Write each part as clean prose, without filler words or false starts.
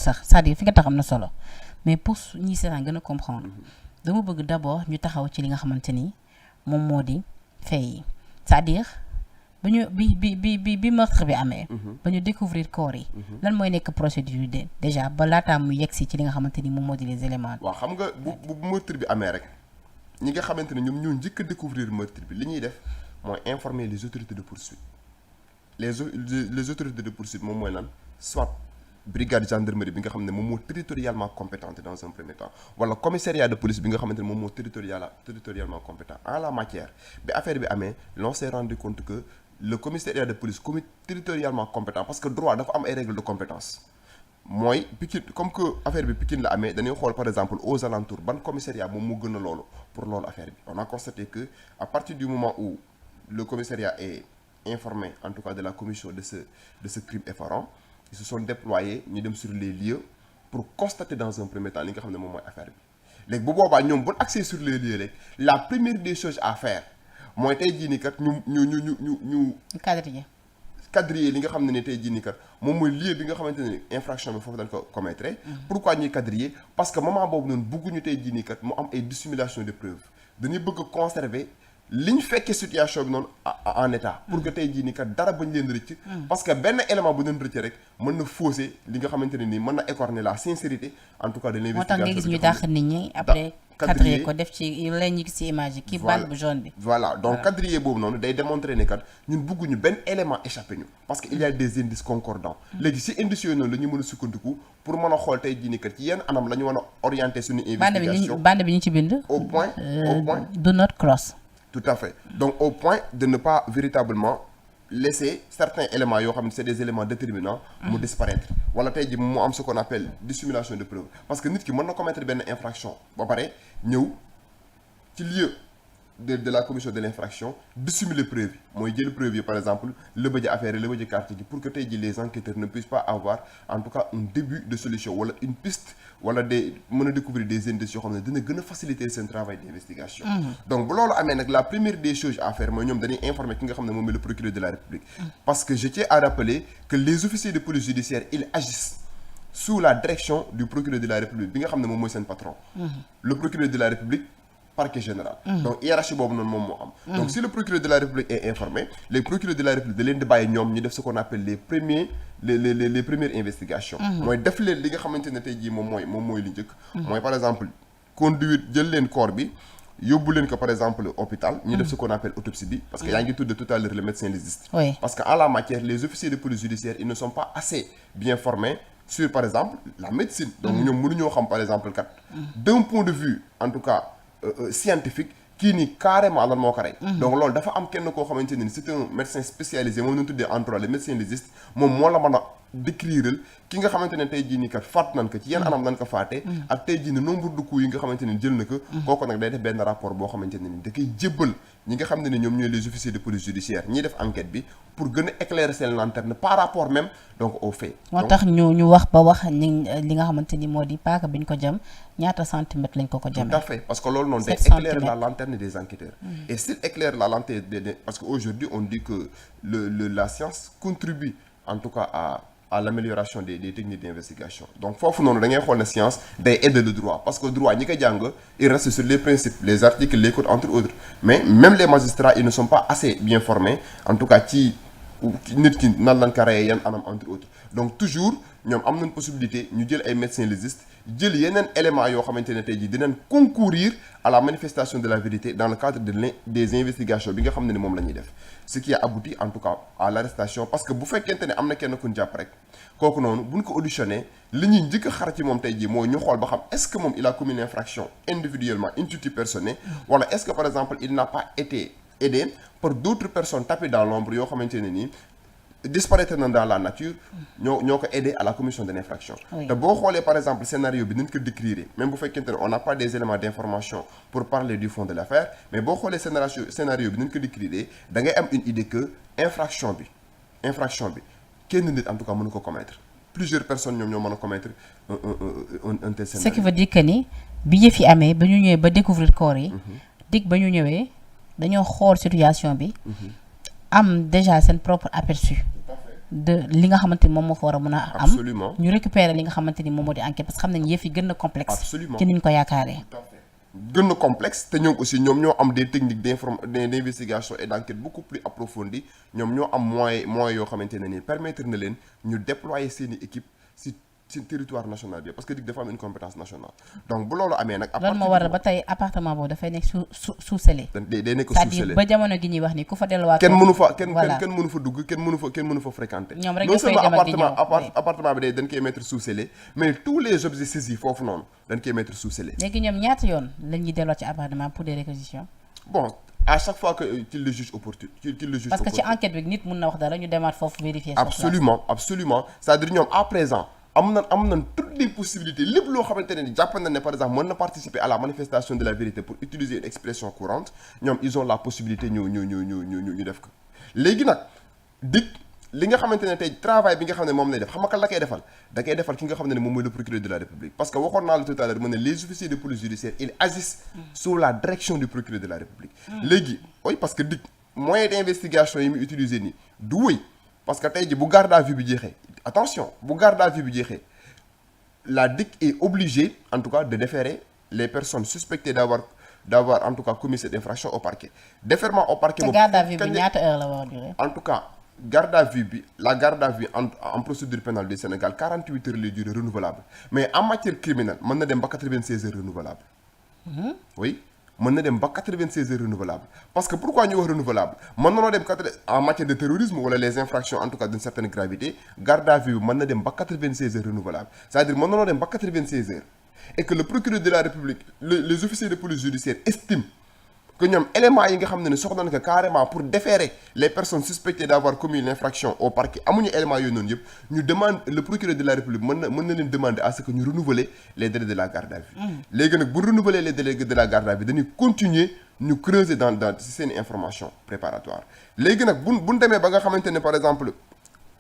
sax c'est-à-dire fi nga tax am na solo mais pour ñi seetaan gën a comprendre dama bëgg d'abord ñu taxaw ci li nga xamante ni moom moo di fay yi c'est-à-dire bi meurtre bi amee ba ñu découvrir corps yi lan mooy nekk procédure de déjà ba laataa mu yegsi ci li nga xamante ni moom moo di les éléments. waaw xam nga bu meurtre bi amee rek ñi nga xamante ne ñoom ñoo njëkk a découvrir meurtre bi li ñuy def mooy informer les autorités de poursuite les autorités de poursuite moom mooy lan soit brigade gendarmerie bi nga xam ne moom moo territorialement compétente dans un premier temps wala commissariat de police bi nga xamante ne moom moo territorialement compétent en la matière bi affaire bi amee l'on s'est rendu compte que le commissariat de police comme territorialement compétent parce que droit dafa am ay règles de compétence mooy Pikine comme que affaire bi Pikine la amee dañuy xool par exemple aux alentours ban commissariat moom moo gën a loolu pour loolu affaire bi on a constaté que à partir du moment où le commissariat est informé en tout cas de la commission de ce crime effarant ils se sont déployés ñu dem sur les lieux pour constater dans un premier temps li nga xam ne moom mooy affaire bi léegi bu boobaa ñoom bu accès sur les lieux rek la première des choses à faire mooy tey jii nii kat ñu quadriller li nga xam ne ne tey jii nii kat moom mooy lieu bi nga xamante ne infraction bi foofu dañ ko commettre. Pourquoi ñuy quadriller parce que moment boobu noonu bëgguñu tey jii nii kat mu am ay dissimulation de preuves dañuy bëgg a conserver li ñu fekkee situation bi noonu en état. pour que tey jii nii kat dara bañ leen rëcc. parce que benn élément bu leen rëcc rek mën na fausser li nga xamante ne nii mën na écorner la sincérité en tout cas de l'investigation. moo tax nga gis ñu dàq nit ñi après. quadriller ko def ci leen ñu gis ci image yi. kii bande bu jaune bi. voilà donc quadriller boobu noonu day démontrer ne kat ñun bëgguñu benn élément échappé ñu. parce que il y a des indices concordants. léegi si indices yooyu noonu la ñu mën a sukkandiku pour mën a xool tey jii nii kat ci yenn anam la ñu mën a orienter suñu investigation. bande bi ñu ci bind. au point do not cross. tout à fait donc au point de ne pas véritablement laisser certains éléments yoo xam ne c'est des éléments déterminants mu disparaître wala tey ji mu am ce qu'on appelle dissimulation de preuve parce que nit ki mën na commettre benn infraction ba pare ñëw ci lieu de la commission de l'infraction dissimuler preuve yi mooy jël preuve yi par exemple lëbëj affaire yi lëbëj carte gi pour que tey ji les enquêteurs ne puissent pas avoir en tout cas un début de solution wala une piste wala des mën a découvrir des indices yoo xam ne dina gën a faciliter seen travail d'investigation. Donc bu loolu amee nag la première des choses à faire mooy ñoom dañuy informer ki nga xam ne moom mooy le procureur de la République. parce que je tiens à rappeler que les officiers de police judiciaire ils agissent sous la direction du procureur de la République bi nga xam ne moom mooy seen patron. Le procureur de la République parquet général. Donc hiérarchie boobu noonu moom moo am. Donc si le procureur de la République est informé les procureurs de la République da leen di bàyyi ñoom ñu def ce qu'on appelle les premières investigations. mooy def leen li nga xamante ne tey jii moom mooy li njëkk. mooy par exemple conduire jël leen corps bi yóbbu leen ko par exemple hôpital. ñu def ce qu'on appelle autopsie bi. parce que yaa ngi tudd tout à l'heure le médecin légiste. Oui. Parce que en la matière les officiers de police judiciaire ils ne sont pas assez bien formés sur par exemple la médecine. Donc ñoom mënuñoo xam par exemple kat d'un point de vue en tout cas scientifique. kii nii carrément lan moo ko rey. Donc loolu dafa am kenn koo xamante ne c'est un médecin spécialisé moom la ñu tuddee en droit le médecin légiste moom moo la mën a décrire ki nga xamante ne tey jii nii kat faat nañ ko ci yenn anam nañ ko faatee. ak tey jii nii nombre de coups yi nga xamante ne jël na ko. kooku nag day def benn rapport boo xamante ne ni da koy jébbal ñi nga xam ne ñoom ñooy les officiers de police judiciaire ñiy def enquête bi pour gën a éclairer seen lanterne par rapport même donc au fait. moo tax ñu wax ba wax li nga xamante ni moo di paaka bi ñu ko jam ñaata centimètres lañ ko jamee. Tout à fait parce que loolu noonu day éclairer la lanterne des enquêteurs. Et s'il éclaire la lanterne parce que aujourd'hui on dit que la science contribue en tout cas à l'amélioration des techniques d'investigation. Donc foofu noonu da ngay xool ne science day aider le droit parce que droit ñi ko jàng il reste sur les principes les articles les codes entre autres mais même les magistrats ils ne sont pas assez bien formés en tout cas ci nit ki nan lañ ko reyee yan anam entre autres donc toujours ñoom am nañ possibilité ñu jël ay médecins légistes jël yeneen éléments yoo xamante ne tey jii dinañ concourir à la manifestation de la vérité dans le cadre des investigations bi nga xam ne ni moom la ñuy def ce qui a abouti en tout cas à l'arrestation parce que bu fekkente ne am na kenn ku ñu jàpp rek kooku noonu buñ ko auditionné li ñuy njëkk a xar ci moom tey jii mooy ñu xool ba xam est-ce que moom il a commis une infraction individuellement in tutti personne wala est-ce que par exemple il n'a pas été aidé par d'autres personnes tapées dans l'ombre yoo xamante ne nii disparaître na dans la nature ñoo ko aider à la commission de l'infraction te boo xoolee par exemple scénario bi nañ ko décrire même bu fekkente ne on n'a pas des éléments d'information pour parler du fond de l'affaire mais boo xoolee scénario bi nañ ko décrire da ngay am une idée que infraction bi kenn nit en tout cas mënu ko commettre plusieurs personnes ñoom ñoo mën a commettre un tel scénario. Ce qui veut dire que ni bi yëf yi amee ba ñu ñëwee ba découvrir corps yi ba ñu ñëwee dañoo xool situation bi am déjà seen propre aperçu de li nga xamante ni moom moo fa war a mën a am. Absolument. ñu récupérer li nga xamante ni moom moo di enquête parce que xam nañ yëf yi gën na complexe. Absolument. ci niñ ko yaakaaree. gën na complexe te ñoom aussi ñoom ñoo am des techniques d'investigation et d'enquête beaucoup plus approfondies ñoom ñoo am moyens yoo xamante ne nii permettre na leen ñu déployer seeni équipe ci territoire national bi parce que DIC dafa am une compétence nationale donc bu loolu amee nag. loolu moo waral ba tey appartement boobu dafay nekk sous scellé. day nekk sous scellé c'est-à-dire ba jamono gi ñuy wax ni ku fa delluwaat. kenn mënu fa dugg kenn mënu fa fréquenter. ñoom rek non dafay seulement dem ak di ñëw appartement bi dañ koy mettre sous scellé mais tous les objets saisis foofu noonu dañ koy mettre sous scellé. léegi ñoom ñaata yoon la ñuy delluwaat ci appartement pour des réquisitions. bon à chaque fois que qu'il le juge opportun parce que ci enquête bi nit mun na wax dara ñu demaat foofu vérifier. absolument c'est-à-dire ñoom à présent am nañ toutes les possibilités lépp loo xamante ne jàpp na ne par exemple mën na participer à la manifestation de la vérité pour utiliser une expression courante ñoom ils ont la possibilité ñu def ko léegi nag DIC li nga xamante ne tey travail bi nga xam ne moom lay def xam nga kan la koy defal da koy defal ki nga xam ne moom mooy le procureur de la République parce que waxoon naa la tout à l'heure ma ne les officiers de police judiciaire ils agissent sous la direction du procureur de la République léegi oui parce que DIC moyen d'investigation yi muy utiliser nii du wëy parce que tey ji bu garde à vue bi jeexee attention bu garde à vue bi jeexee la DIC est obligée en tout cas de déférer les personnes suspectées d'avoir en tout cas commis cette infraction au parquet défèrement au parquet boobu garde à vue bi ñaata heure la war a durer en tout cas garde à vue bi la garde à vue en procédure pénale du Sénégal 48 heures lay durer renouvelable mais en matière criminelle mën na dem ba 96 heures renouvelable oui mën na dem ba 96 heures renouvelable parce que pourquoi ñu wax renouvelable mën nanoo dem en matière de terrorisme wala les infractions en tout cas d'une certaine gravité garde à vue bi mën na dem ba 96 heures renouvelable c'est-à-dire mën nanoo dem ba 96 heures et que le procureur de la République les officiers de police judiciaire estiment que ñoom éléments yi nga xam ne soxla na ko carrément pour déférer les personnes suspectées d'avoir commis l'infraction au parquet amuñu éléments yooyu noonu yëpp ñu demande le procureur de la République mën na leen demander à ce que ñu renouveler les délais de la garde à vue léegi nag bu renouveler les délais de la garde à vue dañuy continuer ñu creuser dans ci seen information préparatoire léegi nag buñ demee ba nga xamante ne par exemple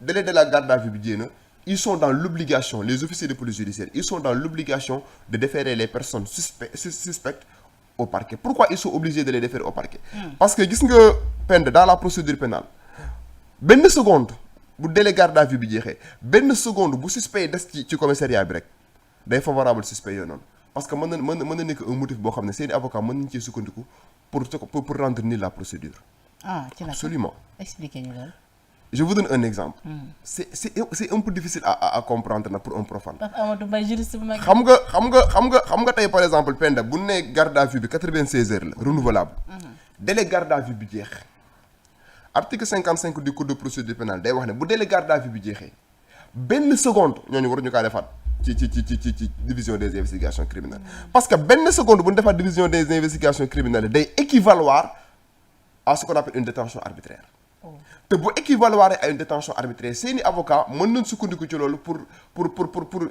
délai de la garde à vue bi jéem ils sont dans l'obligation les officiers de police judiciaire ils sont dans l'obligation de déférer les personnes suspectes au parquet. Pourquoi ils sont obligés de les déférer au parquet? Parce que gis nga peine dans la procédure pénale benn seconde bu délai garde à vue bi jeexee benn seconde bu suspect des ci commissariat bi rek day favorable suspect yooyu noonu parce que mën na nekk un motif boo xam ne seeni avocat mën nañu cee sukkandiku pour rendre nulle la procédure. ci la absolument. expliquez ñu loolu. Je vous donne un exemple. C'est un peu difficile à comprendre nag pour un profane. Amadou Mbaye juriste bu mag. xam nga tey par exemple Penda bu ne garde à vue bi 96 heures la renouvelable. Délai garde à vue bi jeex. Article 55 du code de procédure pénale day wax ne bu délai garde à vue bi jeexee benn seconde ñooñu waruñu kaa defaat ci division des investigations criminelles. Parce que benn seconde bu ñu defaat division des investigations criminelles day équivaloir à ce qu'on appelle une détention arbitraire. te bu équivaloir à une détention arbitraire seeni avocat mën nañ sukkandiku ci loolu pour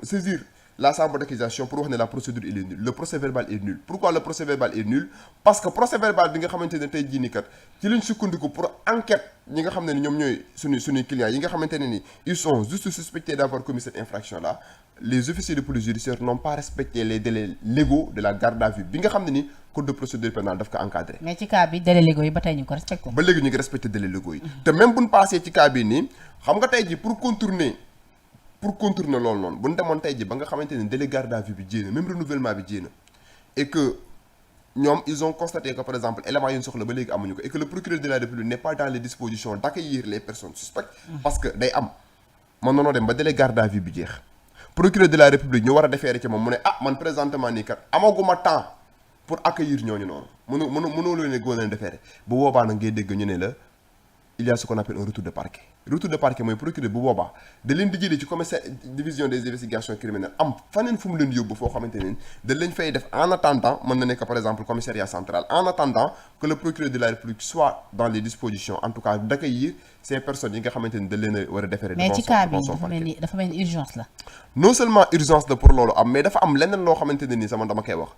saisir la chambre d'accusation pour wax ne la procédure il est nulle le procès verbal est nul pourquoi le procès verbal est nul parce que procès verbal bi nga xamante ne tey jii nii kat ci lañ sukkandiku pour enquête ñi nga xam ne ni ñoom ñooy suñuy clients yi nga xamante ne ni ils sont juste suspectés d'avoir commis cette infraction là les officiers de police judiciaire n'ont pas respecté les délais légaux de la garde à vue bi nga xam ne ni code de procédure pénale daf ko encadré. mais ci cas bi délais légaux yi ba tey ñu ko respecté. ba léegi ñu ngi respecté délais légaux yi. te même bu ñu passé ci cas bii nii xam nga tey ji pour contourner loolu noonu bu ñu demoon tey ji ba nga xamante ne délai garde à vue bi jéem même renouvellement bi jéem et que ñoom ils ont constaté que par exemple éléments yi ñu soxla ba léegi amuñu ko et que le procureur de la République n'est pas dans les dispositions d'accueillir les personnes suspectes. parce que day am man noonoo dem ba délai garde à vue bi jeex. procureur de la République ñu war a déférer ci moom mu ne man présentement nii kat amaguma temps pour accueillir ñooñu noonu mënoo leen ne góor leen déférer bu boobaa nag ngay dégg ñu ne la il y a ce qu'on appelle un retour de parquet retour de parquet mooy procureur bu boobaa da leen di jëlee ci commissaire division des investigations criminelles am faneen fu mu leen yóbbu foo xamante ne da lañ fay def en attendant mën na nekk par exemple commissariat central en attendant que le procureur de la République soit dans les dispositions en tout cas d'accueillir ces personnes yi nga xamante ni da leen a war a déférer mais ci cas bi dafa mel ni urgence la. non seulement urgence la pour loolu am mais dafa am leneen loo xamante ne nii sama dama koy wax.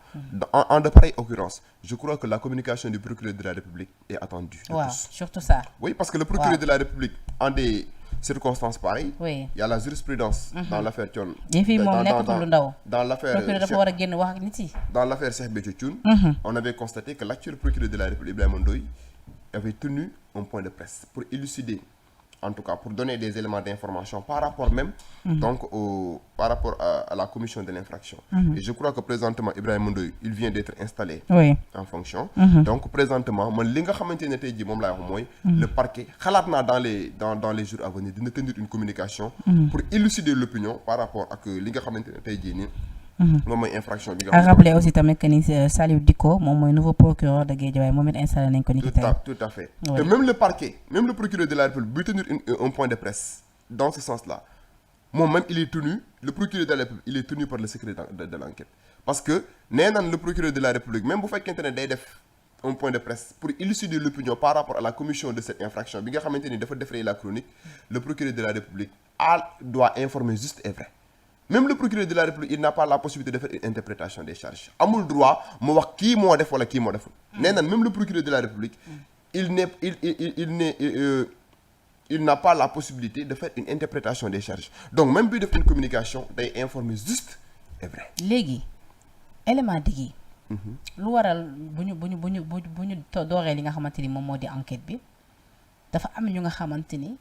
en de pareille occurrence je crois que la communication du procureur de la République est attendue. waaw surtout ça. oui parce que le procureur de la République en des circonstances pareilles. oui il y a la jurisprudence. dans l'affaire Thione. fii moom nekkatul lu ndaw. dans l'affaire procureur dafa war a génn wax ak nit yi. dans l'affaire Cheikh Béthio Thioune. on avait constaté que l'actuel procureur de la République Ibrahima Ndoye avait tenu un point de presse pour élucider en tout cas pour donner des éléments d'information par rapport même donc par rapport à la commission de l'infraction. Et je crois que présentement Ibrahima Ndoye il vient d'être installé en fonction. Donc présentement man li nga xamante ne tey jii moom laay wax mooy le parquet xalaat naa dans les jours à venir dina tenir une communication pour élucider l'opinion par rapport ak li nga xamante ne tey jii nii moom mooy infraction bi nga a rappelé aussi tamit que ni Saliou Dicko moom mooy nouveau procureur de Guédiawaye moom it installé nañ ko ni ki tey. Tout à fait. Et même le parquet même le procureur de la République buy tenir un point de presse dans ce sens-là moom même il est tenu le procureur de la République il est tenu par le secret de l'enquête parce que nee naan le procureur de la République même bu fekkente ne day def un point de presse pour élucider l'opinion par rapport à la commission de cette infraction bi nga xamante ni dafa défrayer la chronique le procureur de la République doit informer juste et vrai. Même le procureur de la République il n'a pas la possibilité de faire une interprétation des charges amul droit mu wax kii moo def wala kii moo deful. nee na même le procureur de la République il n'a pas la possibilité de faire une interprétation des charges donc même buy def une communication day informer juste et vrai. léegi élément digi lu waral bu ñu dooree li nga xamante ni moom moo di enquête bi dafa am ñu nga xamante ni.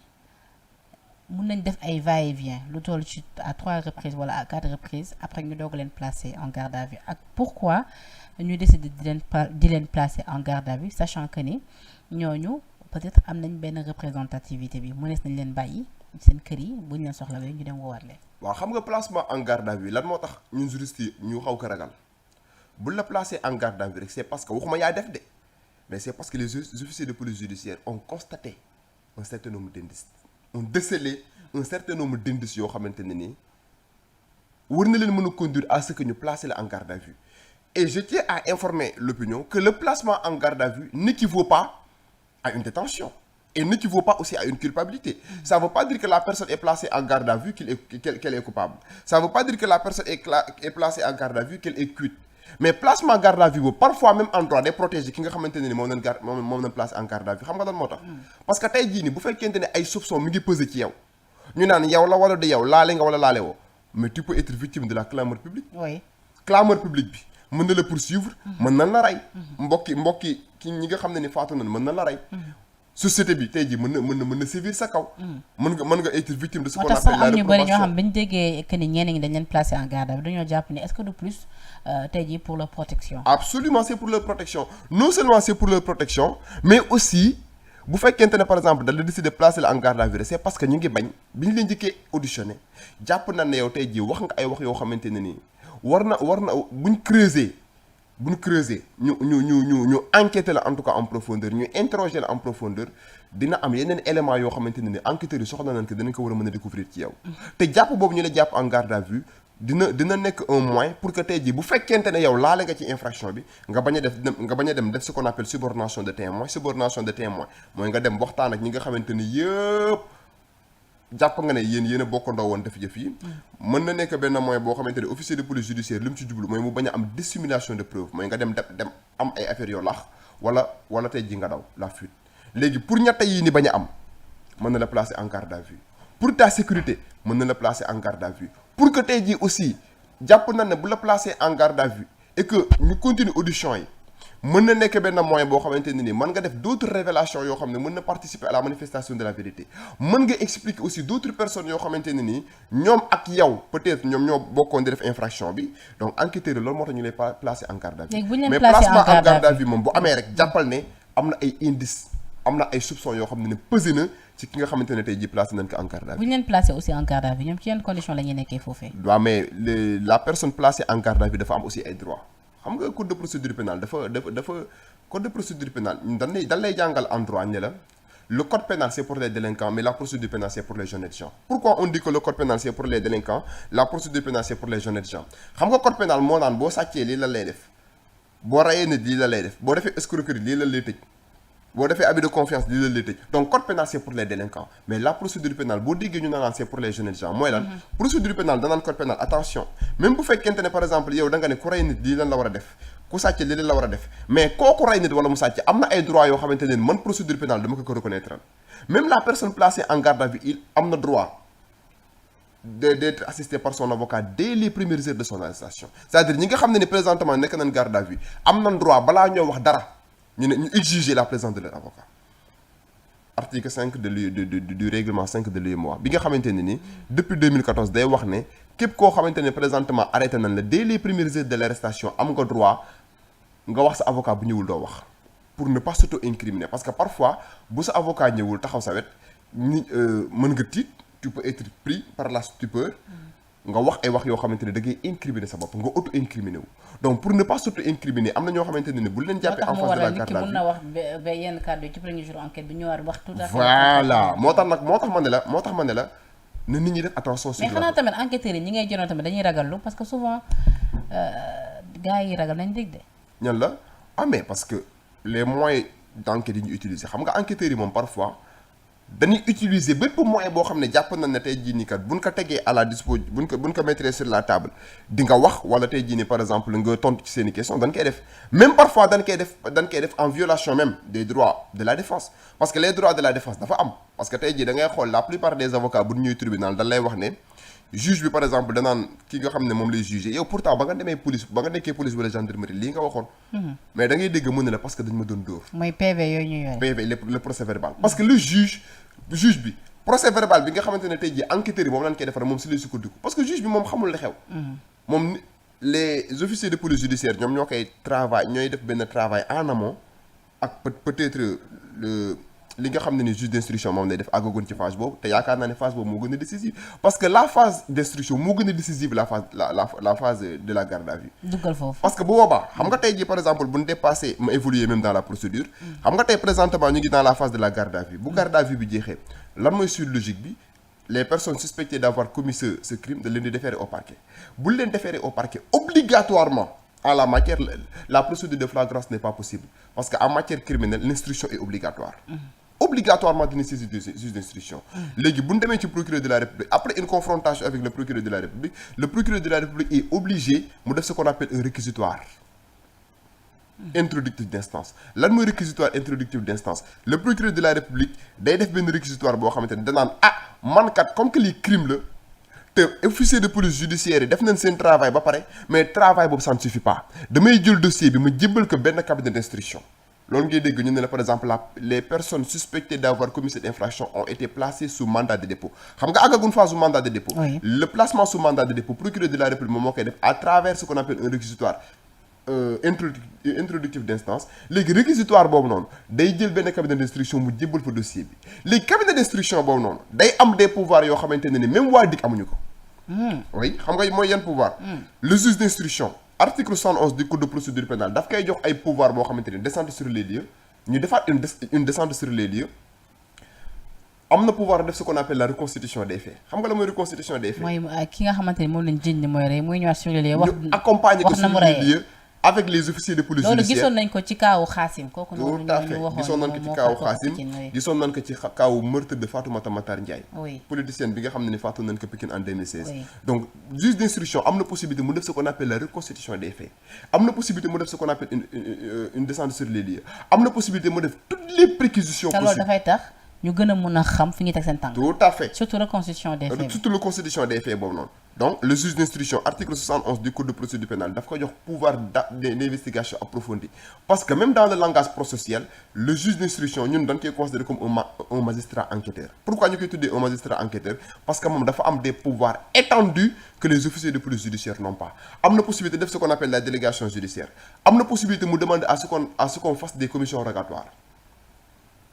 mun nañ def ay va-et-vient lu toll ci à 3 reprises wala à 4 reprises après ñu doog leen placer en garde à vue ak pourquoi ñu décider di leen placer en garde à vue sachant que ni ñooñu peut-être am nañ benn représentativité bi mënees nañ leen bàyyi seen kër yi bu ñu leen soxlawee ñu dem woowaat leen. waaw xam nga placement en garde à vue lan moo tax ñun juristes yi ñu xaw ko ragal bu la placer en garde à vue rek c'est parce que waxuma yaa def de mais c'est parce que les officiers de police judiciaire ont constaté un certain nombre d'indices. On décelé un certain nombre d'indices yoo xamante ne nii war na leen mën a conduire à ce que ñu placer la en garde à vue et je tiens à informer l'opinion que le placement en garde à vue n'équivaut pas à une détention et n'équivaut pas aussi à une culpabilité. Ça veut pas dire que la personne est placée en garde à vue qu'elle est coupable. Ça veut pas dire que la personne est placée en garde à vue qu'elle est quitte. Mais placement garde à vue boobu parfois même en droit day protéger ki nga xamante ne ni moom lañ place en garde à vue xam nga lan moo tax. parce que tey jii nii bu fekkente ne ay soupçons mi ngi peser ci yow ñu naan yow la wala du yow laale nga wala laale woo mais tu peux être victime de la clameur publique. oui clameur publique bi mën na la poursuivre. mën na la rey. mbokki ki ñi nga xam ne ni faatu nañ mën na la rey. société bi tey jii mën na sévir sa kaw. mën nga être victime de ce qu'on appelle la am ñu bëri ñoo xam bi ñu déggee que ni ñenn ñi dañ leen placer en garde à vue dañoo jàpp ni est-ce que de plus tey jii pour leur protection. Absolument c'est pour leur protection non seulement c'est pour leur protection mais aussi bu fekkente ne par exemple da la décider de placer la en garde à vue c'est parce que ñu ngi bañ bi ñu leen njëkkee auditionné jàpp na ne yow tey jii wax nga ay wax yoo xamante ne nii war na buñ creuser ñu enquêter la en tout cas en profondeur ñu interroger la en profondeur dina am yeneen éléments yoo xamante ne ni enquêteurs yi soxla nañ ko dinañ ko war a mën a découvrir ci yow te jàpp boobu ñu la jàpp en garde à vue dina nekk un moyen pour que tey jii bu fekkente ne yow laale nga ci infraction bi nga bañ a dem def ce qu'on appelle subordination de témoin mooy nga dem waxtaan ak ñi nga xamante ni yëpp jàpp nga ne yéen a bokkandoo woon def jëf yi mën na nekk benn moyen boo xamante ne officier de police judiciaire li mu ci jublu mooy mu bañ a am dissimulation de preuve mooy nga dem am ay affaires yoo lax wala tey ji nga daw la fuite léegi pour ñett yi ni bañ a am mën na la placer en garde à vue pour ta sécurité mën na la placer en garde à vue pour que tey jii aussi jàpp na ne bu la placer en garde à vue et que ñu continue audition yi mën na nekk benn moyen boo xamante ne nii mën nga def d'autres révélations yoo xam ne mën na participer à la manifestation de la vérité mën nga expliquer aussi d'autres personnes yoo xamante ne nii ñoom ak yow peut-être ñoom ñoo bokkoon di def infraction bi donc enquêteurs yi loolu moo tax ñu lay placer en garde à vue mais placement en garde à vue moom bu amee rek jàppal ne am na ay indices am na ay soupçons yoo xam ne pesé na ci ki nga xamante ne tey jii placé nañ ko en garde à vue. bu ñu leen placé aussi en garde à vue ñoom ci yenn conditions la ñuy nekkee foofee. waaw mais la personne placée en garde à vue dafa am aussi ay droits xam nga code de procédure pénale dafa code de procédure pénale dañ lay jàngal en droit ne la le code pénal c'est pour les délinquants mais la procédure pénale c'est pour les honnêtes gens. Pourquoi on dit que le code pénal c'est pour les délinquants la procédure pénale c'est pour les honnêtes gens xam nga code pénal moo naan boo sàccee lii la lay def boo rayee nit lii la lay def boo defee escroquerie lii la lay tëj. boo defee abus de confiance lii la lay tëj donc code pénal c'est pour les délinquants mais la procédure pénale boo déggee ñu naan c'est pour les jeunes gens mooy lan procédure pénale danaan code pénal attention même bu fekkente ne par exemple yow da nga ne ku rey nit lii lan la war a def ku sàcc lii lan la war a def mais kooku rey nit wala mu sàcc am na ay droits yoo xamante ne man procédure pénale dama ko reconnaître même la personne placée en garde à vue il am na droit d'être assisté par son avocat dès les premières heures de son arrestation c'est-à-dire ñi nga xam ne ni présentement nekk nañ garde à vue am nañ droit balaa ñoo wax dara ñu exiger la présence de leur avocat article 5 du règlement 5 de l'UEMOA bi nga xamante ne ni depuis 2014 day wax ne képp koo xamante ne présentement arrêté nañ la dès les premières heures de l'arrestation am nga droit nga wax sa avocat bu ñëwul doo wax pour ne pas s'auto-incriminer parce que parfois bu sa avocat ñëwul taxaw sa wet ni mën nga tiit tu peux être pris par la stupeur nga wax ay wax yoo xamante ne da ngay incriminer sa bopp nga auto-incriminer wu donc pour ne pas s'auto-incriminer am na ñoo xamante ne bu leen jàppee en face de la garde à vue mën na wax ba yenn kàddu yi ci premier jour enquête bi ñëwaat wax tout à fait voilà moo tax ma ne la na nit ñi def attention sur mais xanaa tamit enquêteurs yi ñi ngay jonoon tamit dañuy ragallu parce que souvent gars yi ragal nañ dégg de ñan la mais parce que les moyens d'enquête yi ñu utiliser xam nga enquêteurs yi moom parfois dañuy utiliser bépp moyen boo xam ne jàpp nañ ne tey jii nii kat buñ ko tegee à la disposition buñ ko mettre sur la table di nga wax wala tey jii nii par exemple nga tontu ci seen i questions dañ koy def même parfois dañ koy def en violation même des droits de la défense parce que les droits de la défense dafa am parce que tey jii da ngay xool la plupart des avocats bu ñuy tribunal dañ lay wax ne juge bi par exemple danaan ki nga xam ne moom lay juger yow pourtant ba nga demee police ba nga nekkee police wala gendarmerie lii nga waxoon mais da ngay dégg mën na la parce que dañ ma doon dóor mooy PV yooyu ñu yore PV le procès verbal parce que le juge bi procès verbal bi nga xamante ne tey jii enquêteurs yi moom lañ koy defar moom si lay sukkandiku parce que juge bi moom xamul li xew moom les officiers de police judiciaire ñoom ñoo koy ñooy def benn travail en amont ak peut-être li nga xam ne ni juge d'instruction moom lay def àggagoon ci phase boobu te yaakaar naa ne phase boobu moo gën a décisive parce que la phase d'instruction moo gën a décisive la phase de la garde à vue duggal foofu parce que bu boobaa xam nga tey jii par exemple bu ñu dépassé ma évoluer même dans la procédure xam nga tey présentement ñu ngi dans la phase de la garde à vue bu garde à vue bi jeexee lan mooy suite logique bi les personnes suspectées d'avoir commis ce crime da leen di déférer au parquet bu leen déférer au parquet obligatoirement en la matière la procédure de flagrance n'est pas possible parce que en matière criminelle l'instruction est obligatoire obligatoirement dina saisir du juge d'instruction léegi bu ñu demee ci procureur de la République après une confrontation avec le procureur de la République est obligé mu def ce qu'on appelle un réquisitoire introductif d'instance lan mooy réquisitoire introductif d'instance le procureur de la République day def benn réquisitoire boo xamante ne danaan man kat comme que lii crime la te officier de police judiciaire yi def nañ seen travail ba pare mais travail boobu ça ne suffit pas damay jël dossier bi ma jébbal ko benn cabinet d'instruction loolu ngay dégg ñu ne la par exemple les personnes suspectées d'avoir commis cette infraction ont été placées sous mandat de dépôt xam nga àggagun phase sous mandat de dépôt le placement sous mandat de dépôt procureur de la République moom moo koy def à travers ce qu'on appelle un réquisitoire introductif d'instance léegi réquisitoire boobu noonu day jël benn cabinet d'instruction mu jébbal fa dossier bi léegi cabinet d'instruction boobu noonu day am des pouvoirs yoo xamante ne ni même waa DIC amuñu ko oui xam nga mooy yan pouvoir le juge d'instruction article 71 du code de procédure pénale daf koy jox ay pouvoir boo xamante ni descente sur les lieux ñu defaat une descente sur les lieux am na pouvoir def ce qu'on appelle la reconstitution des faits xam nga la mooy reconstitution des faits. mooy ki nga xamante ni moom lañ jënd mooy rey muy ñëwaat sur les lieux wax accompagner ko sur les lieux avec les officiers de police loolu judiciaire gisoon nañ ko ci kaawu Xaasim kooku noonu tout à fait gisoon nañ ko ci kaawu Xaasim gisoon nañ ko ci kaawu meurtre de Fatoumata Matar Ndiaye politicienne bi nga xam ne ni faatu nañ ko Pikine en 2016 donc juge d'instruction am na possibilité mu def ce qu'on appelle la reconstitution des faits am na possibilité mu def ce qu'on appelle une descente sur les lieux am na possibilité mu def toutes les préquisitions possibles te loolu dafay tax ñu gën a mën a xam fi ñuy teg seen tànk tout à fait surtout reconstitution des faits surtout reconstitution des faits boobu noonu donc le juge d'instruction article 71 du code de procédure pénale daf ko jox pouvoir d'investigation approfondie parce que même dans le langage processuel le juge d'instruction ñun dañ koy considérer comme un magistrat enquêteur pourquoi ñu koy tuddee un magistrat enquêteur parce que moom dafa am des pouvoirs étendus que les officiers de police judiciaire n'ont pas am na possibilité def ce qu'on appelle la délégation judiciaire am na possibilité mu demander à ce qu'on fasse des commissions rogatoires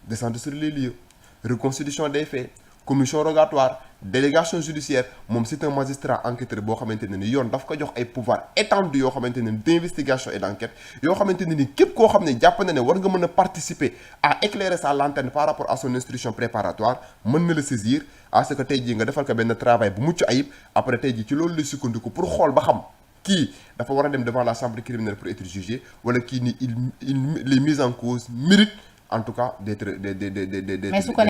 descendre sur les lieux reconstitution des faits commission rogatoire délégation judiciaire moom c'est un magistrat enquêteur boo xamante ne ni yoon daf ko jox ay pouvoir étendus yoo xamante ne ni d'investigation et d'enquête yoo xamante ne ni képp koo xam ne jàpp na ne war nga mën a participer à éclairer sa lanterne par rapport à son instruction préparatoire mën na la saisir à ce que tey jii nga defal ko benn travail bu mucc ayib après tey jii ci loolu lay sukkandiku pour xool ba xam kii dafa war a dem devant la chambre criminelle pour être jugé wala kii ni il les mises en cause méritent en tout cas d'être